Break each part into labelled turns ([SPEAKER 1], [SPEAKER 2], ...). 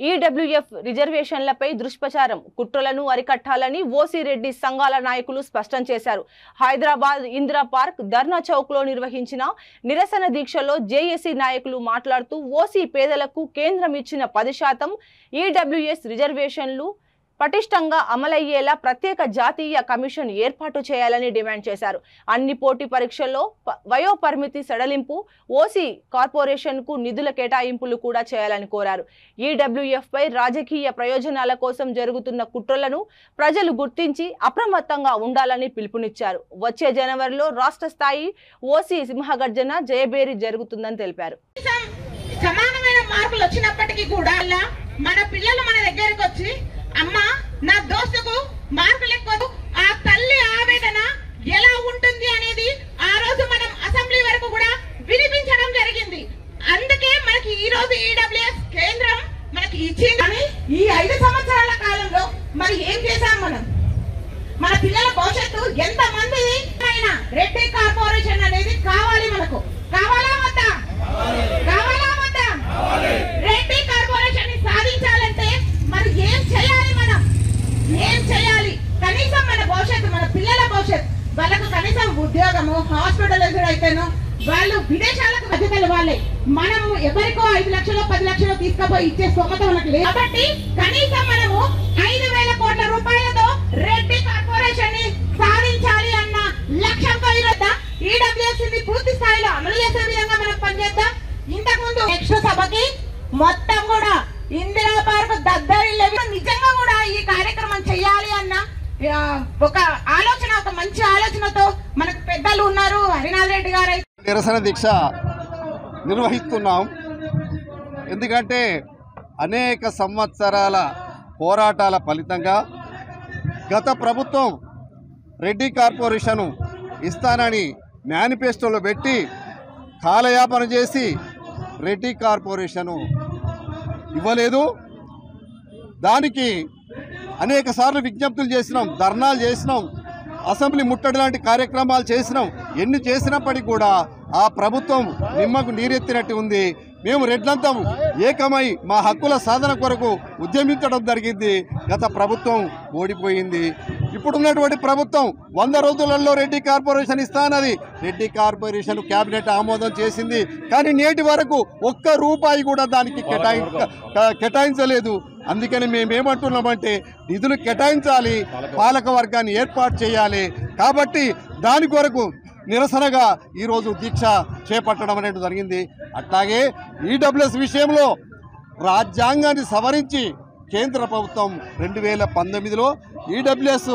[SPEAKER 1] EWF రిజర్వేషన్లపై దుష్ప్రచారం కుట్రలను అరికట్టాలని OC Reddy సంఘాల నాయకులు స్పష్టం చేశారు. హైదరాబాద్ ఇందిరా పార్క్ ధర్నా చౌక్ లో నిర్వహించిన నిరసన దీక్షలో జేఏసీ నాయకులు మాట్లాడుతూ ఓసీ పేదలకు కేంద్రం ఇచ్చిన 10% ఈడబ్ల్యూఎస్ రిజర్వేషన్లు పటిష్టంగా అమలయ్యేలా ప్రత్యేక జాతీయ కమిషన్ ఏర్పాటు చేయాలని డిమాండ్ చేశారు. అన్ని పోటీ పరీక్షల్లో వయోపరిమితి సడలింపు, ఓసీ కార్పొరేషన్కు నిధుల కేటాయింపులు కూడా చేయాలని కోరారు. ఈడబ్ల్యూఎఫ్ పై రాజకీయ ప్రయోజనాల కోసం జరుగుతున్న కుట్రలను ప్రజలు గుర్తించి అప్రమత్తంగా ఉండాలని పిలుపునిచ్చారు. వచ్చే జనవరిలో రాష్ట్ర స్థాయి ఓసీ సింహగర్జన జయబేరి జరుగుతుందని తెలిపారు.
[SPEAKER 2] సమానమైన మార్కులు వచ్చినప్పటికీ కూడా మన పిల్లలు మన దగ్గరికి వచ్చి అమ్మా నా దోస్తుకు మార్కులు ఎక్కువ, ఆ తల్లి ఆవేదన ఎలా ఉంటుంది అనేది ఆ రోజు మనం అసెంబ్లీ వరకు కూడా వినిపించడం జరిగింది. అందుకే మనకి ఈ రోజు ఈడబ్ల్యూఎస్ కేంద్రం మనకి ఇచ్చింది. ఈ 5 సంవత్సరాల కాలంలో మరి ఏం చేశాం మనం? మన పిల్లల భవిష్యత్తు ఎంత మంది అయినా రెడ్డి కార్పొరేషన్ అనేది కావాలి. మనకు కావాలా వద్దా? కావాలా వద్దా? రెడ్డి కార్పొరేషన్ ని సాధించాలంటే మరి ఏం చేయాలి? మనం ఏం చేయాలి? కనీసం మన భవిష్యత్తు, మన పిల్లల భవిష్యత్తు, వాళ్ళకు కనీసం ఉద్యోగము, హాస్పిటలైజర్ అయితేనో వాళ్ళు విదేశాలకు బతికలు వాళ్ళే. మనం ఎవరికో 5 లక్షలు 10 లక్షలు తీసుకుపోయి ఇచ్చే స్తోమత మనకు లేదు. కాబట్టి కనీసం మనము 5,000 కోట్ల రూపాయలతో రెడ్డి కార్పొరేషన్ ని సాధించాలి అన్న లక్ష్యంతో ఈడబ్ల్యూఎస్ ని పూర్తి స్థాయిలో అమలు చేసే విధంగా మనం పనిచేద్దాం. ఇంతకుముందు నెక్స్ట్ సభకి మొత్తం కూడా ఇందిరా పార్క్ దద్దరిల్లి నిజంగా కూడా ఈ కార్యక్రమం చేయాలి అన్న ఒక ఆలోచన, ఒక మంచి ఆలోచనతో మనకు పెద్దలు ఉన్నారు. హరినాథ్ రెడ్డి గారు
[SPEAKER 3] నిరసన దీక్ష నిర్వహిస్తున్నాం. ఎందుకంటే అనేక సంవత్సరాల పోరాటాల ఫలితంగా గత ప్రభుత్వం రెడ్డి కార్పొరేషను ఇస్తానని మేనిఫెస్టోలో పెట్టి కాలయాపన చేసి రెడ్డి కార్పొరేషను ఇవ్వలేదు. దానికి అనేక సార్లు విజ్ఞప్తులు చేసినాం, ధర్నాలు చేసినాం, అసెంబ్లీ ముట్టడి లాంటి కార్యక్రమాలు చేసినాం. ఎన్ని చేసినప్పటికీ కూడా ఆ ప్రభుత్వం నిమ్మకు నీరెత్తినట్టు ఉంది. మేము రెడ్లంతా ఏకమై మా హక్కుల సాధన కొరకు ఉద్యమించడం జరిగింది. గత ప్రభుత్వం ఓడిపోయింది. ఇప్పుడున్నటువంటి ప్రభుత్వం 100 రోజులలో రెడ్డి కార్పొరేషన్ ఇస్తానది. రెడ్డి కార్పొరేషన్ క్యాబినెట్ ఆమోదం చేసింది. కానీ నేటి వరకు ఒక్క రూపాయి కూడా దానికి కేటాయించలేదు. అందుకని మేమేమంటున్నామంటే నిధులు కేటాయించాలి, పాలక వర్గాన్ని ఏర్పాటు చేయాలి. కాబట్టి దాని కొరకు నిరసనగా ఈరోజు దీక్ష చేపట్టడం అనేది జరిగింది. అట్లాగే ఈడబ్ల్యూఎస్ విషయంలో రాజ్యాంగాన్ని సవరించి కేంద్ర ప్రభుత్వం 2019లో ఈడబ్ల్యూఎస్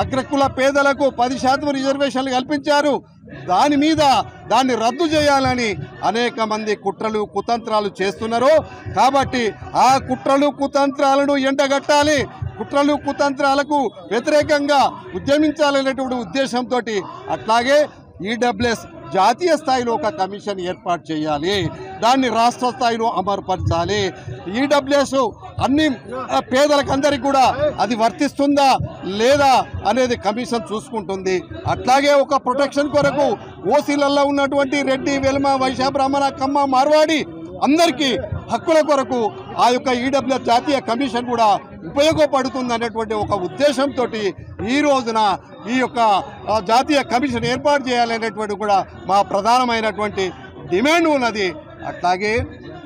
[SPEAKER 3] అగ్రకుల పేదలకు 10% రిజర్వేషన్లు కల్పించారు. దాన్ని రద్దు చేయాలని అనేక మంది కుట్రలు కుతంత్రాలు చేస్తున్నారు. కాబట్టి ఆ కుట్రలు కుతంత్రాలను ఎండగట్టాలి, కుట్రలు కుతంత్రాలకు వ్యతిరేకంగా ఉద్యమించాలనేటువంటి ఉద్దేశంతో అట్లాగే ఈడబ్ల్యూఎస్ జాతీయ స్థాయిలో ఒక కమిషన్ ఏర్పాటు చేయాలి, దాన్ని రాష్ట్ర స్థాయిలో అమలుపరచాలి. ఈడబ్ల్యూఎస్ అన్ని పేదలకందరికీ కూడా అది వర్తిస్తుందా లేదా అనేది కమిషన్ చూసుకుంటుంది. అట్లాగే ఒక ప్రొటెక్షన్ కొరకు ఓసీలలో ఉన్నటువంటి రెడ్డి, వెల్మ, వైశ్య, బ్రాహ్మణ, కమ్మ, మార్వాడి అందరికీ హక్కుల కొరకు ఆ యొక్క ఈడబ్ల్యూఎస్ జాతీయ కమిషన్ కూడా ఉపయోగపడుతుంది అనేటువంటి ఒక ఉద్దేశంతో ఈ రోజున ఈ యొక్క జాతీయ కమిషన్ ఏర్పాటు చేయాలనేటువంటి కూడా మా ప్రధానమైనటువంటి డిమాండ్ ఉన్నది. అట్లాగే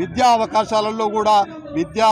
[SPEAKER 3] విద్యా అవకాశాలలో కూడా